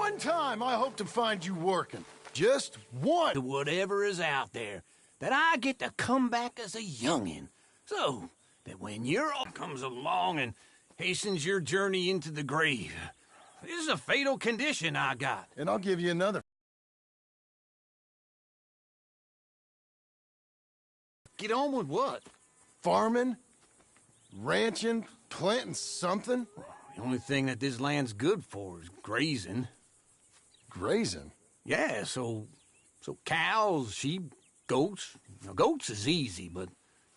one time I hope to find you working. Just one. Whatever is out there, that I get to come back as a youngin'. So that when your old comes along and hastens your journey into the grave, this is a fatal condition I got. And I'll give you another. Get on with what? Farming? Ranching? Planting something? The only thing that this land's good for is grazing. Grazing? Yeah, so cows, sheep, goats. Now, goats is easy, but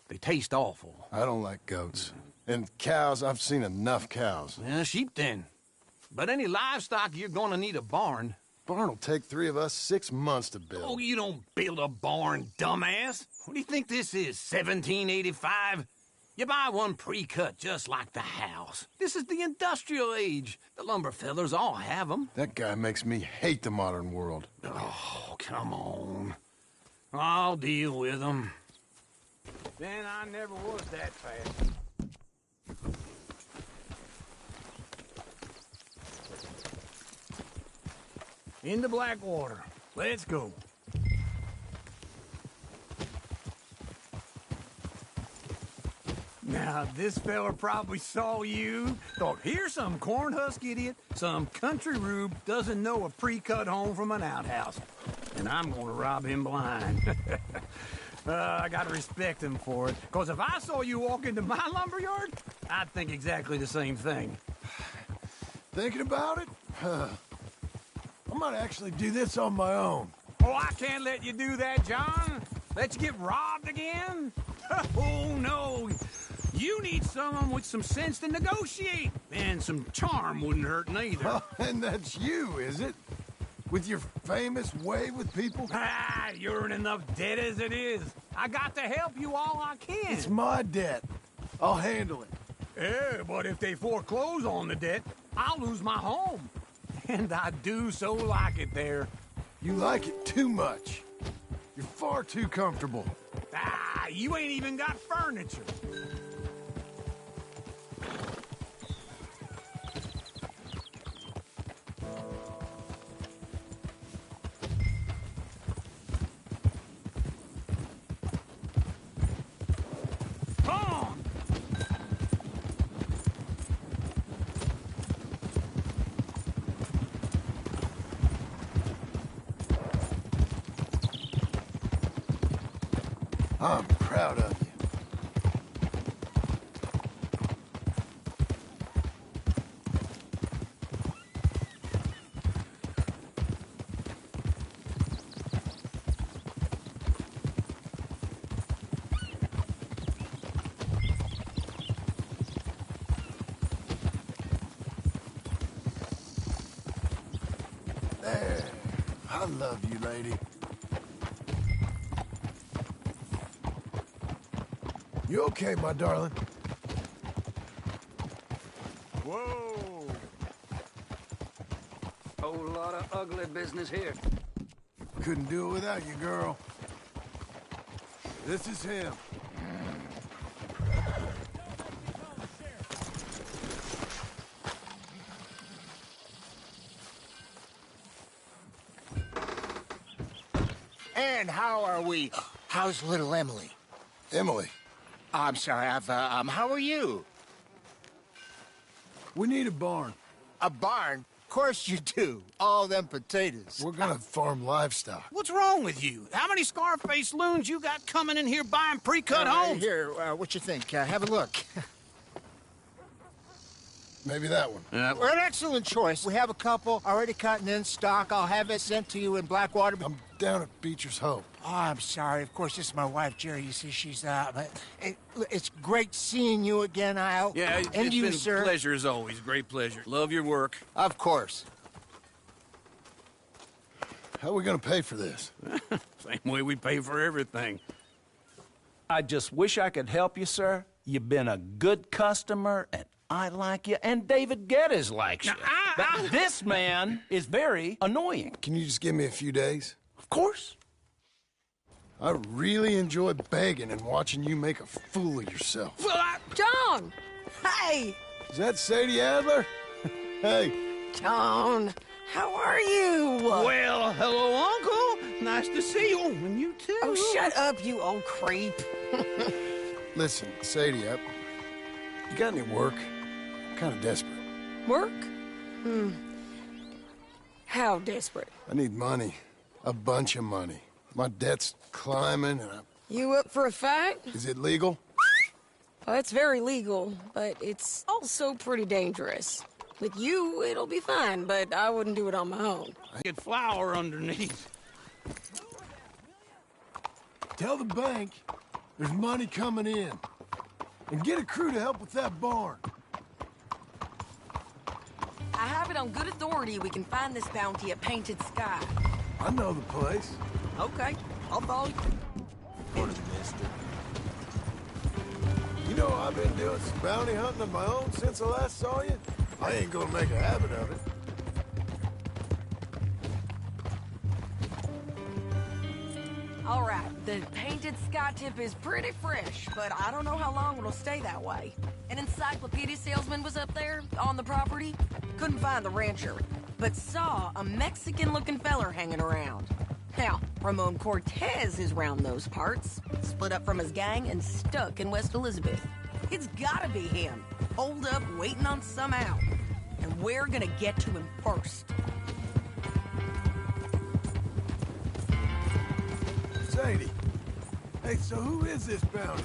they taste awful. I don't like goats. And cows, I've seen enough cows. Yeah, sheep then. But any livestock, you're gonna need a barn. Barn will take 3 of us 6 months to build. Oh, you don't build a barn, dumbass. What do you think this is, 1785? You buy one pre-cut just like the house. This is the industrial age. The lumber fellers all have them. That guy makes me hate the modern world. Oh, come on. I'll deal with them. Then I never was that fast. Into Blackwater. Let's go. Now, this fella probably saw you, thought, here's some cornhusk idiot, some country rube doesn't know a pre-cut home from an outhouse. And I'm gonna rob him blind. I gotta respect him for it, because if I saw you walk into my lumberyard, I'd think exactly the same thing. Thinking about it? I might actually do this on my own. Oh, I can't let you do that, John. Let you get robbed again? Oh, no. You need someone with some sense to negotiate. And some charm wouldn't hurt neither. Oh, and that's you, is it? With your famous way with people? Ah, you're in enough debt as it is. I got to help you all I can. It's my debt. I'll handle it. Yeah, but if they foreclose on the debt, I'll lose my home. And I do so like it there. You like it too much. You're far too comfortable. Ah, you ain't even got furniture. I'm proud of you. There. I love you, lady. You okay, my darling? Whoa! Whole lot of ugly business here. Couldn't do it without you, girl. This is him. And how are we? How's little Emily? Emily. I'm sorry, how are you? We need a barn. A barn? Of course you do. All them potatoes. We're gonna farm livestock. What's wrong with you? How many Scarface loons you got coming in here buying pre-cut homes? Here, what you think? Have a look. Maybe that one. We're an excellent choice. We have a couple already cut and in stock. I'll have it sent to you in Blackwater. I'm down at Beecher's Hope. Oh, I'm sorry. Of course, this is my wife, Jerry. You see, she's but it's great seeing you again, Al. Yeah, and it's you, been sir. a pleasure as always. Great pleasure. Love your work. Of course. How are we gonna pay for this? Same way we pay for everything. I just wish I could help you, sir. You've been a good customer, and I like you, and David Geddes likes you. But this man is very annoying. Can you just give me a few days? Of course. I really enjoy begging and watching you make a fool of yourself. Well, John! Hey! Is that Sadie Adler? Hey. John, How are you? Well, hello, Uncle. Nice to see you. And you too. Oh, shut up, you old creep. Listen, Sadie, you got any work? I'm kind of desperate. Work? How desperate? I need money. A bunch of money. My debt's climbing, and You up for a fight? Is it legal? Well, it's very legal, but it's also pretty dangerous. With you, it'll be fine, but I wouldn't do it on my own. Get flour underneath. Tell the bank there's money coming in. And get a crew to help with that barn. I have it on good authority we can find this bounty at Painted Sky. I know the place. Okay, I'll follow you. Morning, mister. You know, I've been doing some bounty hunting of my own since I last saw you. I ain't gonna make a habit of it. All right, the Painted Sky tip is pretty fresh, but I don't know how long it'll stay that way. An encyclopedia salesman was up there on the property. Couldn't find the rancher, but saw a Mexican-looking feller hanging around. Now, Ramon Cortez is round those parts, split up from his gang and stuck in West Elizabeth. It's gotta be him, holed up waiting on some out. And we're gonna get to him first. Sadie. Hey, so who is this bounty?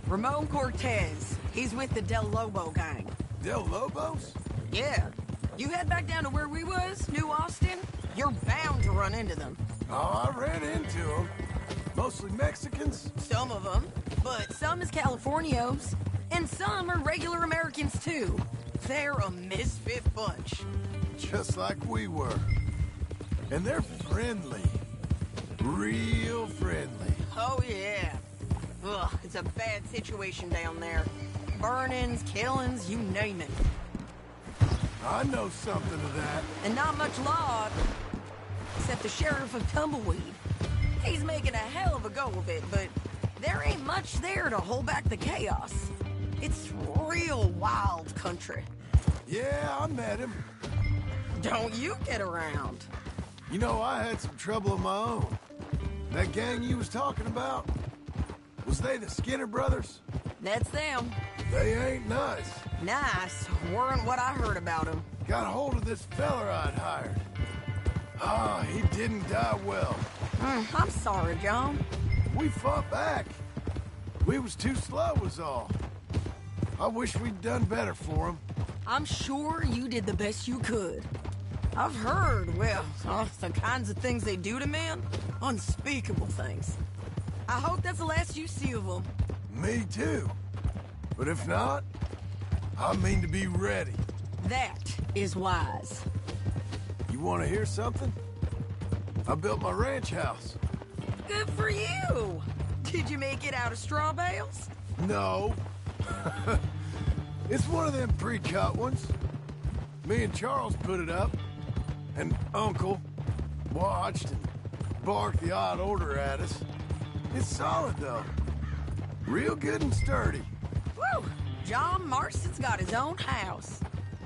Ramon Cortez. He's with the Del Lobo gang. Del Lobos? Yeah. You head back down to where we was, New Austin, you're bound to run into them. Oh, I ran into them. Mostly Mexicans. Some of them, but some is Californios, and some are regular Americans too. They're a misfit bunch. Just like we were. And they're friendly. Real friendly. Oh yeah. Ugh, it's a bad situation down there. Burnings, killings, you name it. I know something of that. And not much law, except the sheriff of Tumbleweed. He's making a hell of a go of it, but there ain't much there to hold back the chaos. It's real wild country. Yeah, I met him. Don't you get around. You know, I had some trouble of my own. That gang you was talking about, was they the Skinner brothers? That's them. They ain't nice. Nice weren't what I heard about them. Got a hold of this feller I'd hired. Ah, he didn't die well. I'm sorry, John. We fought back. We was too slow was all. I wish we'd done better for him. I'm sure you did the best you could. I've heard, well, the kinds of things they do to men. Unspeakable things. I hope that's the last you see of them. Me too. But if not, I mean to be ready. That is wise. You want to hear something? I built my ranch house. Good for you. Did you make it out of straw bales? No. It's one of them pre-cut ones. Me and Charles put it up. And Uncle watched and barked the odd order at us. It's solid, though. Real good and sturdy. Woo! John Marston's got his own house.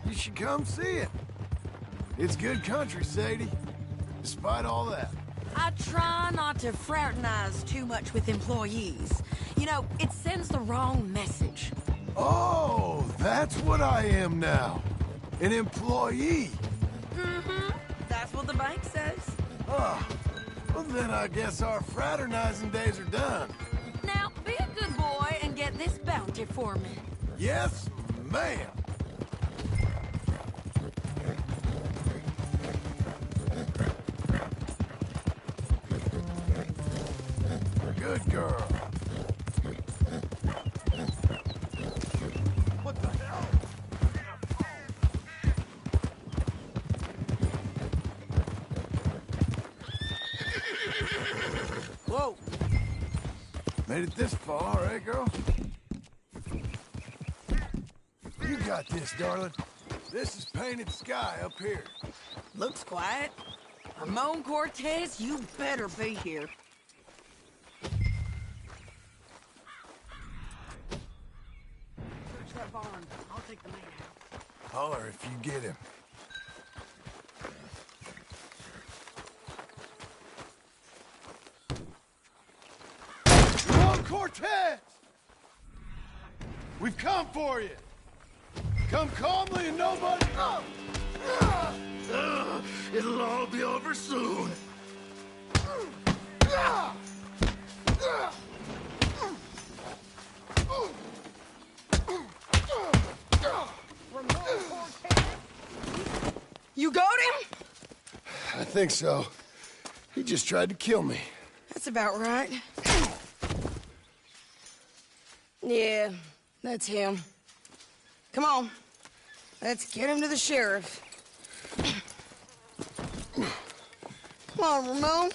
You should come see it. It's good country, Sadie. Despite all that. I try not to fraternize too much with employees. You know, it sends the wrong message. Oh, that's what I am now. An employee. Mm-hmm. That's what the bank says. Ah, well then I guess our fraternizing days are done. Now, be a good boy and get this bounty for me. Yes, ma'am. Good girl. What the hell? Whoa. Made it this far, eh, girl? You got this, darling. This is Painted Sky up here. Looks quiet. Ramon Cortez, you better be here. Search that barn. I'll take the man out. Holler if you get him. Cortez! We've come for you. Come calmly and nobody... It'll all be over soon. You got him? I think so. He just tried to kill me. That's about right. Yeah, that's him. Come on. Let's get him to the sheriff. Come on, Ramon.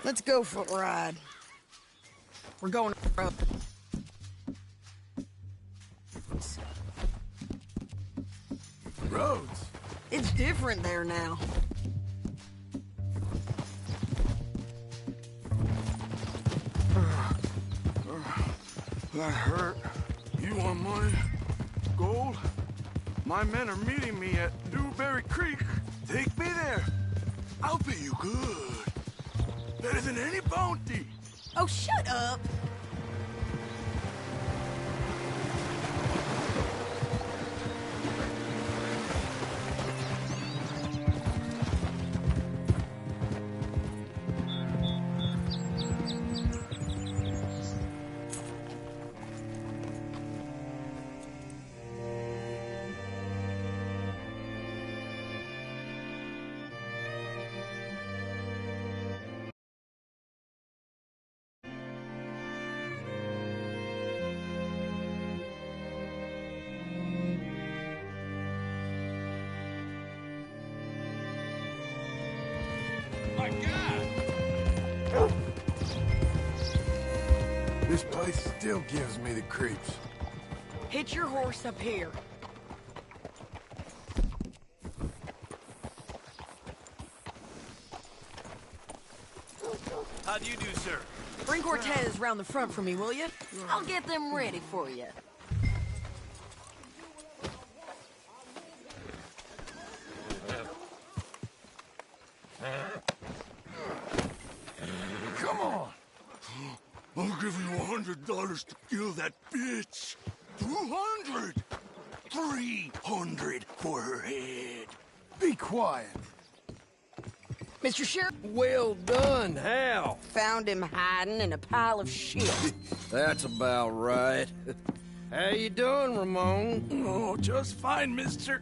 Let's go for a ride. We're going up. Roads? It's different there now. That hurt. You want money? Gold? My men are meeting me at Newberry Creek. Take me there. I'll pay you good. Better than any bounty. Oh, shut up. This place still gives me the creeps. Hitch your horse up here. How do you do, sir? Bring Cortez round the front for me, will you? I'll get them ready for you. Come on! I'll give you $100 to kill that bitch. 200. 300 for her head. Be quiet. Mr. Sheriff, Well done, Hal. found him hiding in a pile of shit. That's about right. How you doing, Ramon? Oh, just fine, mister.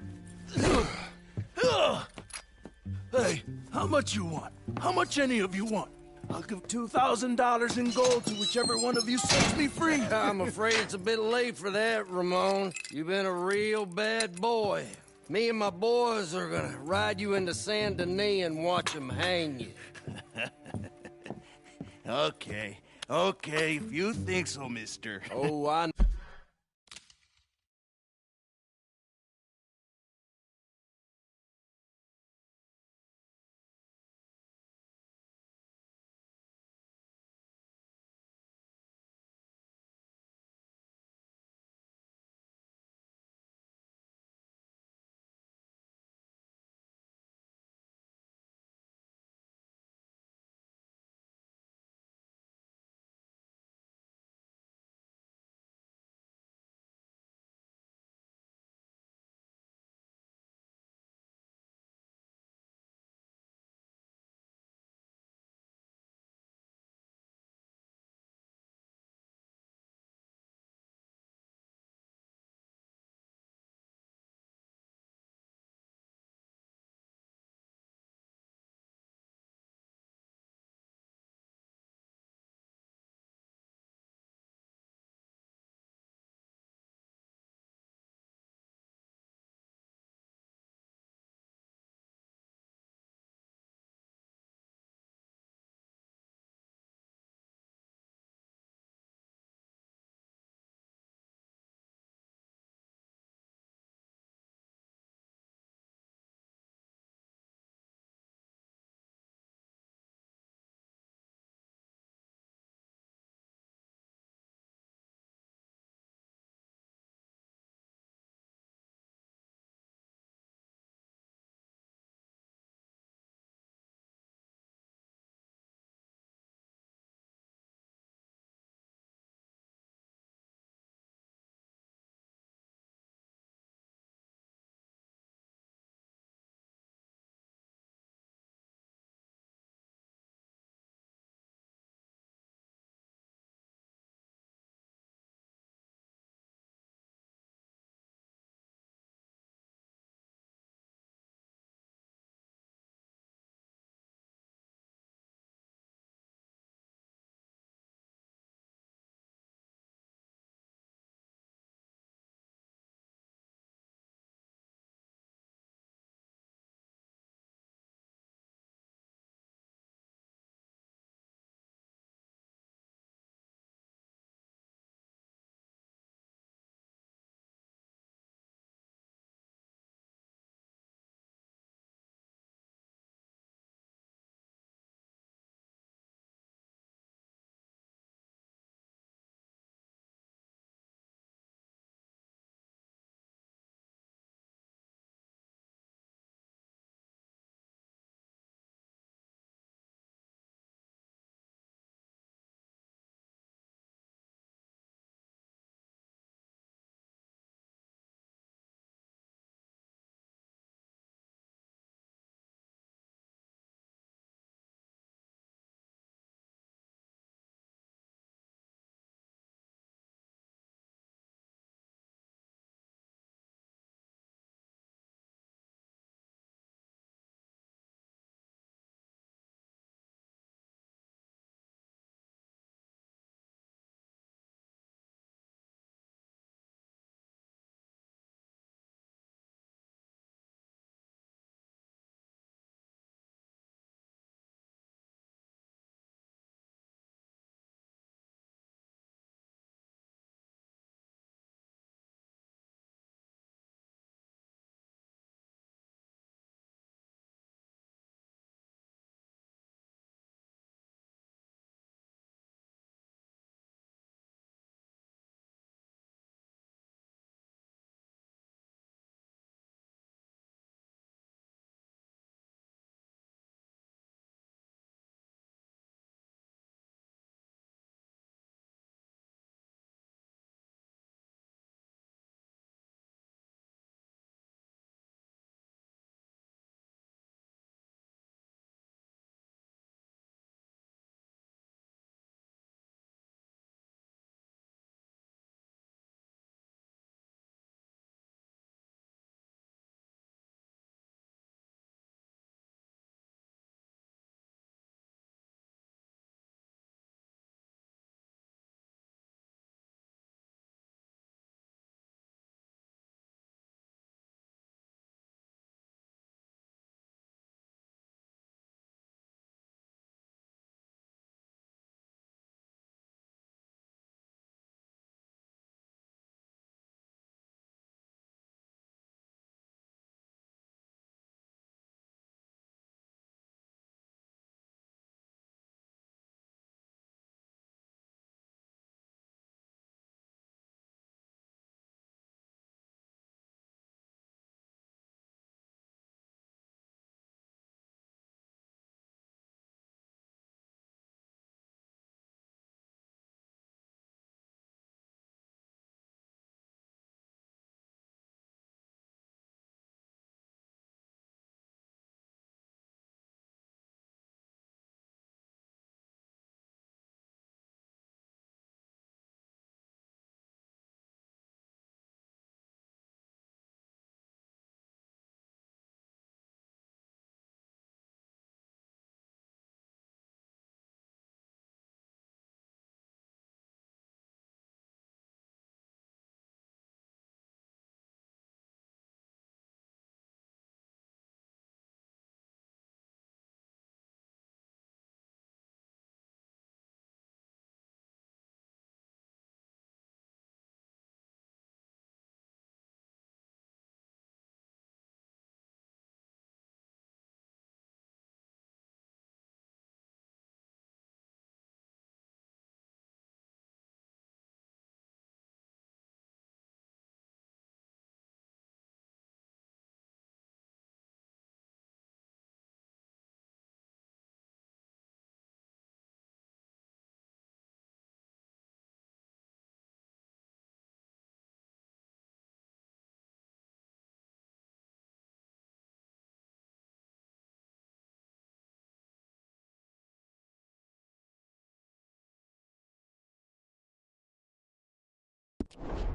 Hey, how much you want? How much any of you want? I'll give $2,000 in gold to whichever one of you sets me free. I'm afraid it's a bit late for that, Ramon. You've been a real bad boy. Me and my boys are gonna ride you into Saint Denis and watch them hang you. Okay, if you think so, mister. Oh, I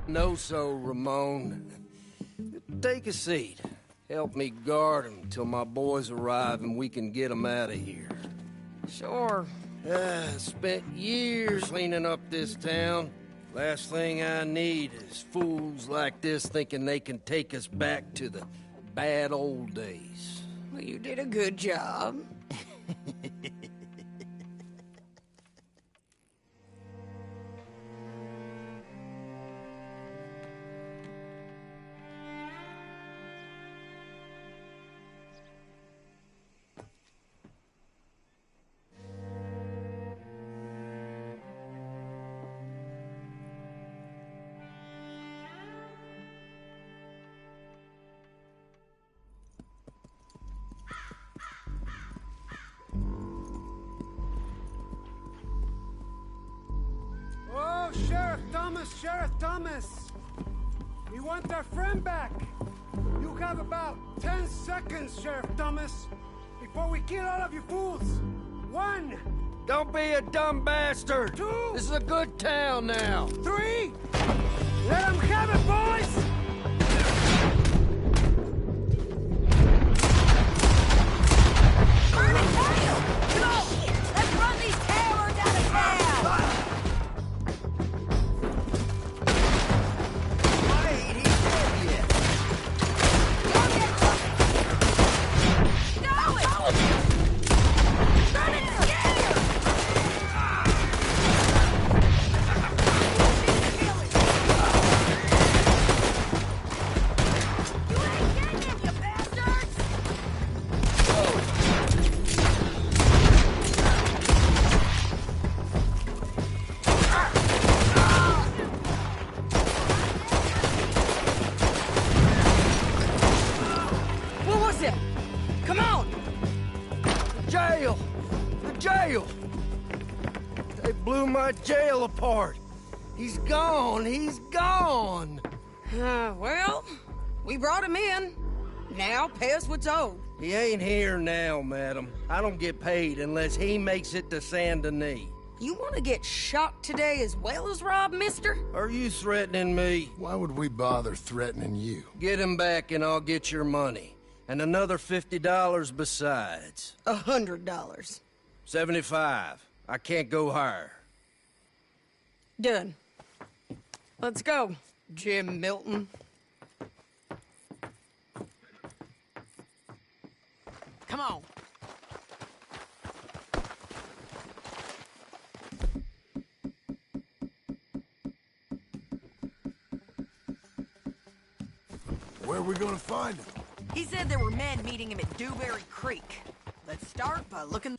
No, so, Ramon. Take a seat. Help me guard him till my boys arrive and we can get him out of here. Sure. Spent years cleaning up this town. Last thing I need is fools like this thinking they can take us back to the bad old days. Well, you did a good job. Oh, Sheriff Thomas! We want our friend back! You have about 10 seconds, Sheriff Thomas, before we kill all of you fools! 1, Don't be a dumb bastard! 2, This is a good town now! 3! Let them have it, boys! Burn it down! Come on! Let's run these cowards out of town! Come on! Jail! The jail! They blew my jail apart. He's gone. He's gone. Well, we brought him in. Now pay us what's owed. He ain't here now, madam. I don't get paid unless he makes it to Saint Denis. You want to get shot today as well as Rob, mister? Are you threatening me? Why would we bother threatening you? Get him back and I'll get your money. And another $50 besides. $100. 75. I can't go higher. Done. Let's go, Jim Milton. Come on. Where are we gonna find him? He said there were men meeting him at Dewberry Creek. Let's start by looking...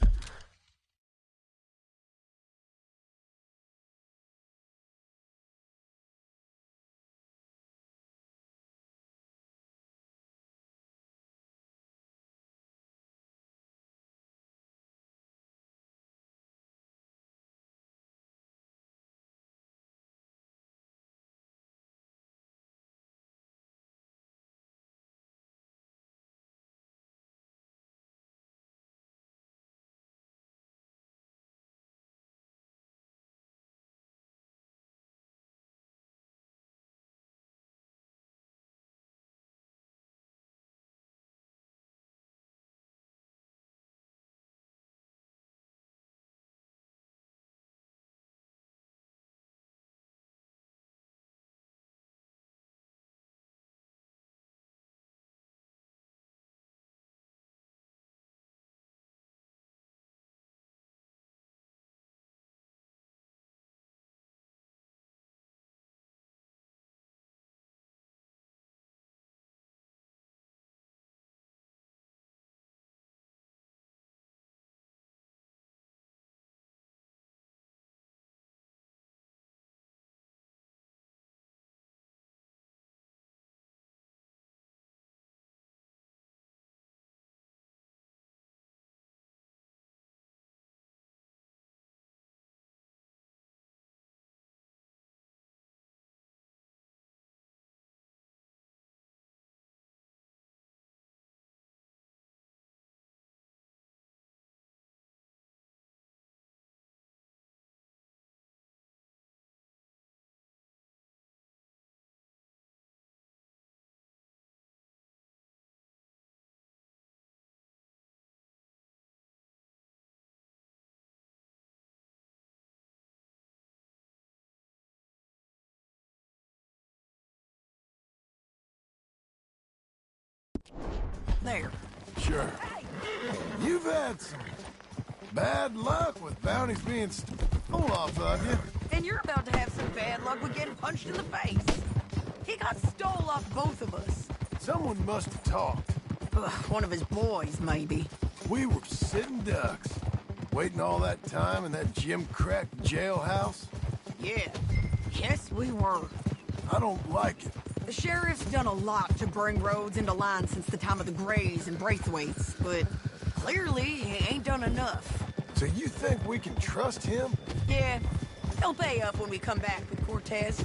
There. Sure. You've had some bad luck with bounties being stole off of you. And you're about to have some bad luck with getting punched in the face. He got stole off both of us. Someone must have talked. Ugh, one of his boys, maybe. We were sitting ducks, waiting all that time in that gim-crack jailhouse. Yeah. Yes, we were. I don't like it. The sheriff's done a lot to bring roads into line since the time of the Grays and Braithwaites, but clearly he ain't done enough. So you think we can trust him? Yeah, he'll pay up when we come back with Cortez.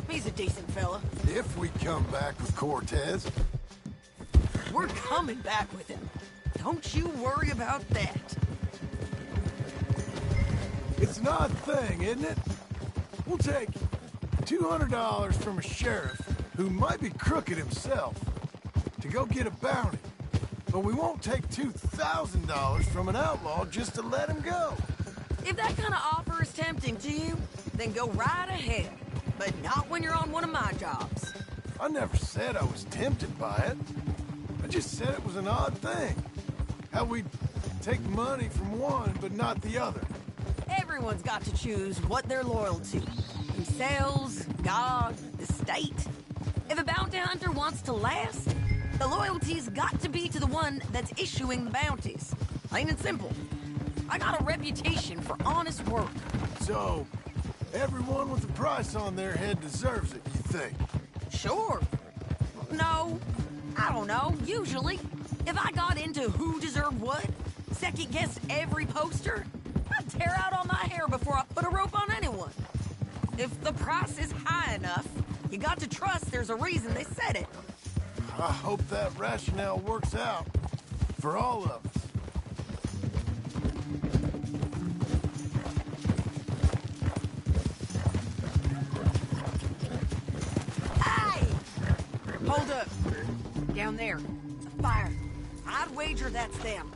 He's a decent fella. If we come back with Cortez. We're coming back with him. Don't you worry about that. It's an odd thing, isn't it? We'll take $200 from a sheriff who might be crooked himself to go get a bounty. But we won't take $2,000 from an outlaw just to let him go. If that kind of offer is tempting to you, then go right ahead. But not when you're on one of my jobs. I never said I was tempted by it. I just said it was an odd thing. How we'd take money from one but not the other. Everyone's got to choose what they're loyal to. Themselves, God, the state. If a bounty hunter wants to last, the loyalty's got to be to the one that's issuing the bounties. Plain and simple. I got a reputation for honest work. So, everyone with a price on their head deserves it, you think? Sure. No, I don't know. Usually, if I got into who deserved what, second-guessed every poster, I'd tear out all my hair before I put a rope on anyone. If the price is high enough, you got to trust there's a reason they said it. I hope that rationale works out for all of us. Hey! Hold up. Down there. A fire. I'd wager that's them.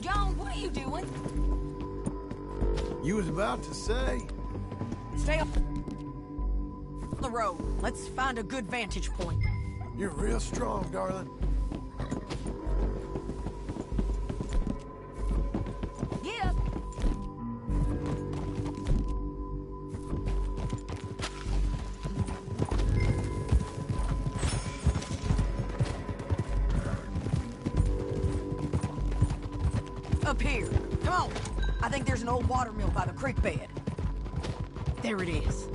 John, what are you doing? You was about to say? Stay off the road. Let's find a good vantage point. You're real strong, darling. Get up. Up here. Come on. I think there's an old water mill by the creek bed. There it is.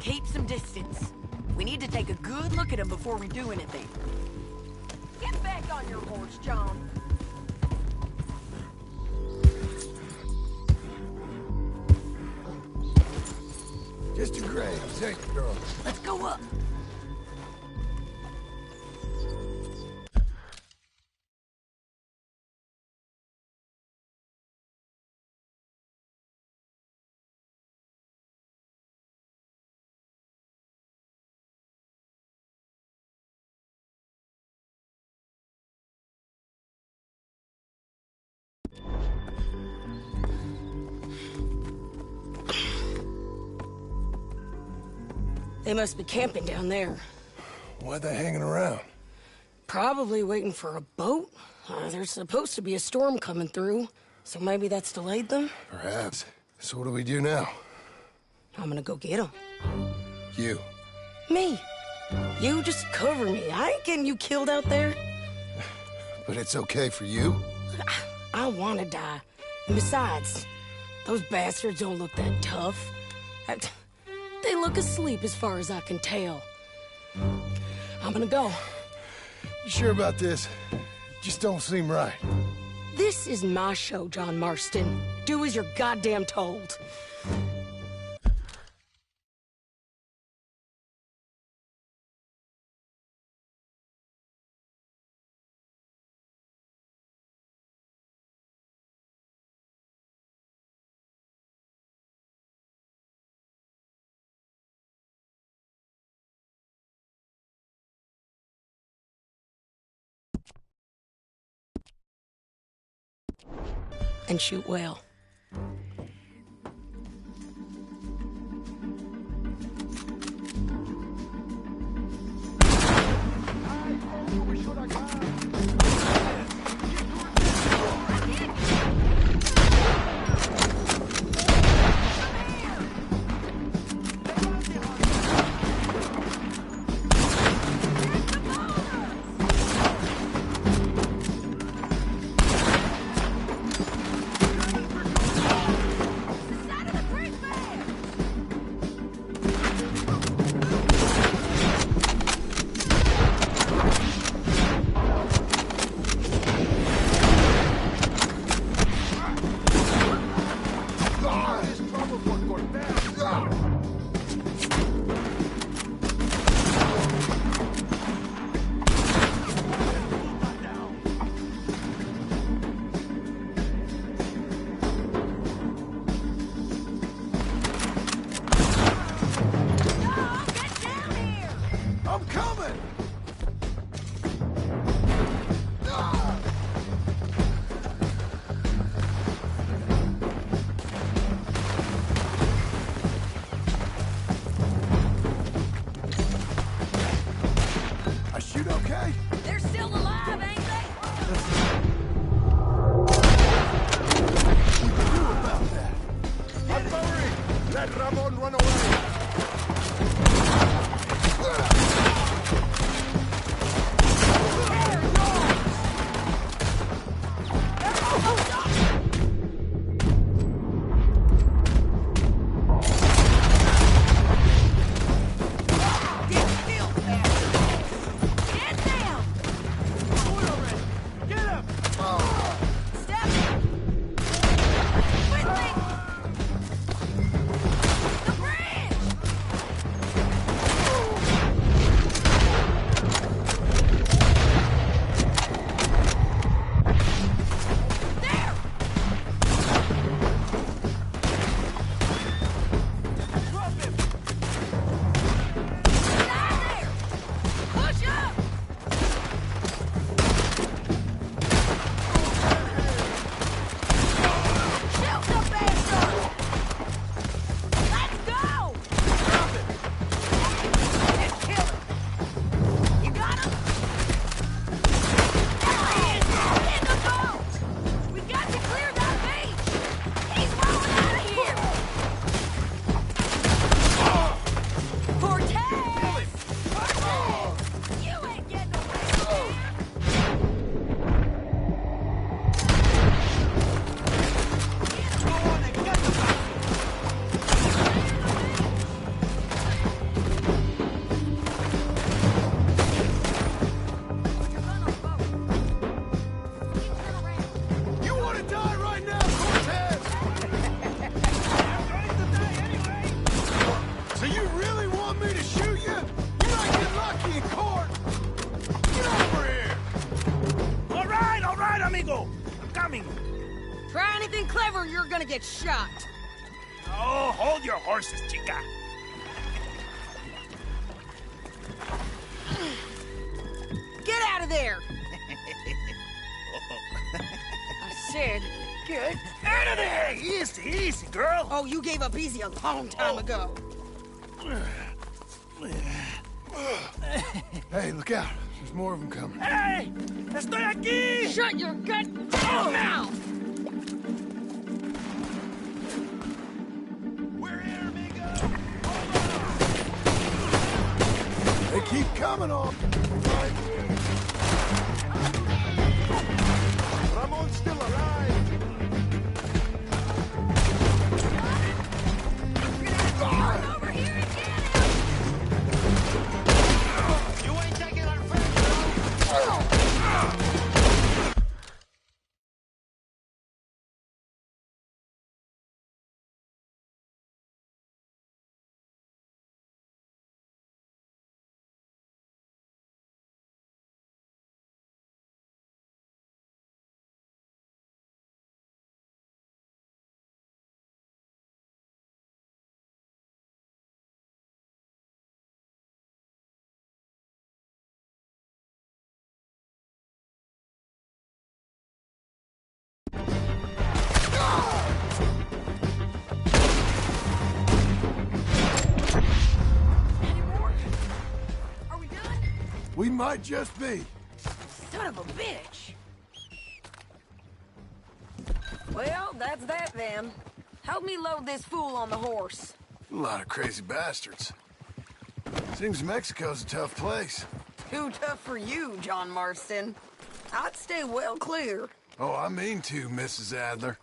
Keep some distance. We need to take a good look at him before we do anything. Get back on your horse, John. Just a grave, take it, girl. Let's go up. They must be camping down there. Why they hanging around? Probably waiting for a boat. There's supposed to be a storm coming through, so maybe that's delayed them. Perhaps. So what do we do now? I'm gonna go get them. You. Me. You just cover me. I ain't getting you killed out there. But it's okay for you? I wanna die. And besides, those bastards don't look that tough. They look asleep as far as I can tell. I'm gonna go. You sure about this? Just don't seem right. This is my show, John Marston. Do as you're goddamn told. And shoot well. We should have gone. I shoot okay? They're still alive, ain't they? What do you do about that? Artillery! Let Ramon run away! Try anything clever, you're gonna get shot. Oh, hold your horses, chica. Get out of there! I said, get out of there! Easy, easy, girl. Oh, you gave up easy a long time ago. Hey, look out. There's more of them coming. Hey! Estoy aquí! Shut your goddamn mouth! We're here, amigo! They keep coming on. Ramon's still alive! Run over here and get him! You ain't taking our friend, Any more? Are we done? We might just be. Son of a bitch! Well, that's that then. Help me load this fool on the horse. A lot of crazy bastards. Seems Mexico's a tough place. Too tough for you, John Marston. I'd stay well clear. Oh, I mean to, Mrs. Adler.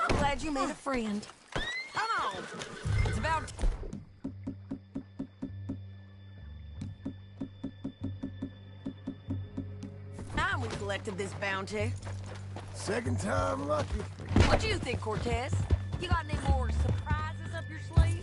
I'm glad you made a friend. Come on. It's about... time we collected this bounty. Second time lucky. What do you think, Cortez? You got any more surprises up your sleeve?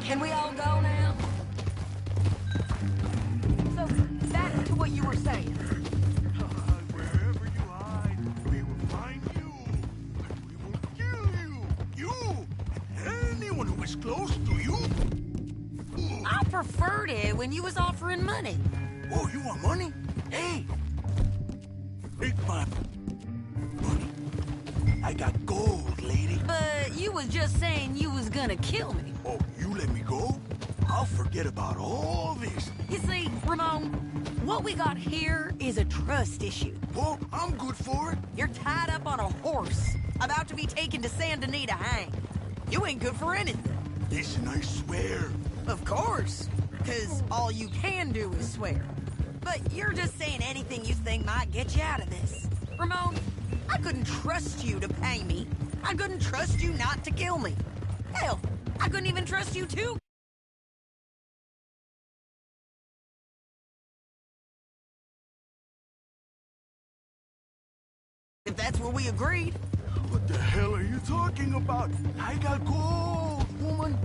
Can we all go now? So, back to what you were saying. someone who is close to you? I preferred it when you was offering money. Oh, you want money? Hey! Take my money. I got gold, lady. But you was just saying you was gonna kill me. Oh, you let me go? I'll forget about all this. You see, Ramon, what we got here is a trust issue. Well, I'm good for it. You're tied up on a horse, about to be taken to Saint Denis to hang. You ain't good for anything. Listen, I swear. Of course, because all you can do is swear. But you're just saying anything you think might get you out of this. Ramon, I couldn't trust you to pay me. I couldn't trust you not to kill me. Hell, I couldn't even trust you to. If that's what we agreed. What the hell are you talking about? I got gold, woman.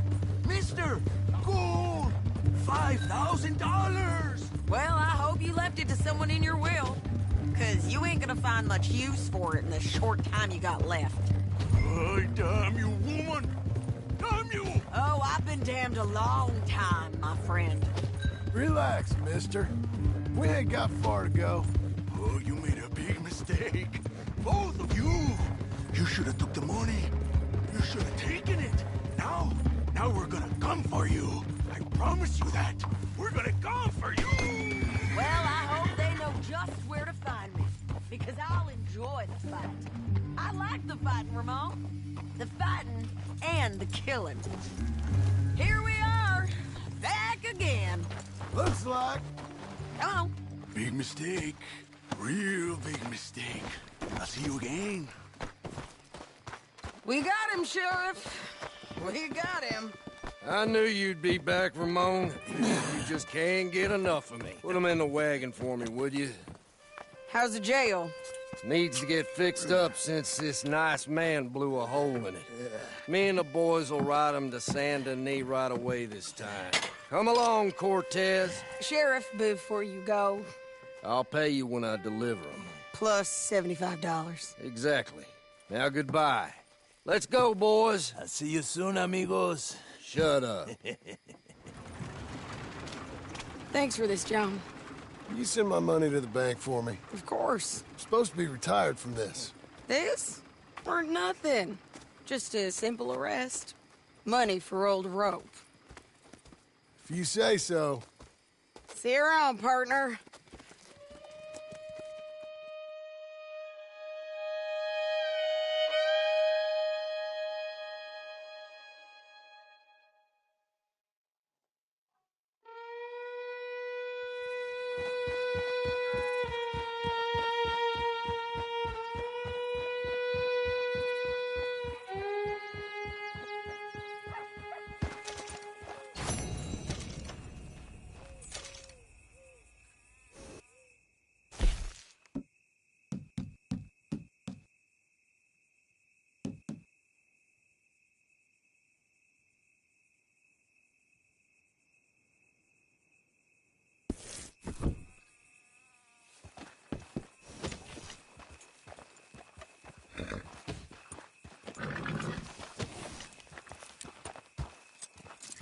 Mister, gold. $5,000. Well, I hope you left it to someone in your will. Because you ain't gonna find much use for it in the short time you got left. Oh, damn you, woman. Damn you. Oh, I've been damned a long time, my friend. Relax, mister. We ain't got far to go. Oh, you made a big mistake. Both of you. You should have took the money. You should have taken it. Now we're gonna come for you. I promise you that. We're gonna come for you. Well, I hope they know just where to find me. Because I'll enjoy the fight. I like the fighting, Ramon. The fighting and the killing. Here we are. Back again. Looks like. Come on. Big mistake. Real big mistake. I'll see you again. We got him, Sheriff. We got him. I knew you'd be back, Ramon. You just can't get enough of me. Put him in the wagon for me, would you? How's the jail? Needs to get fixed up since this nice man blew a hole in it. Me and the boys will ride him to Saint Denis right away this time. Come along, Cortez. Sheriff, before you go, I'll pay you when I deliver him. plus $75. Exactly. Now, goodbye. Let's go, boys. I'll see you soon, amigos. Shut up. Thanks for this, John. You send my money to the bank for me. Of course. I'm supposed to be retired from this. This? Weren't nothing. Just a simple arrest. Money for old rope. If you say so. See you around, partner.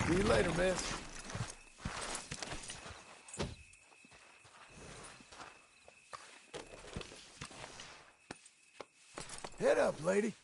See you later, miss. Head up, lady.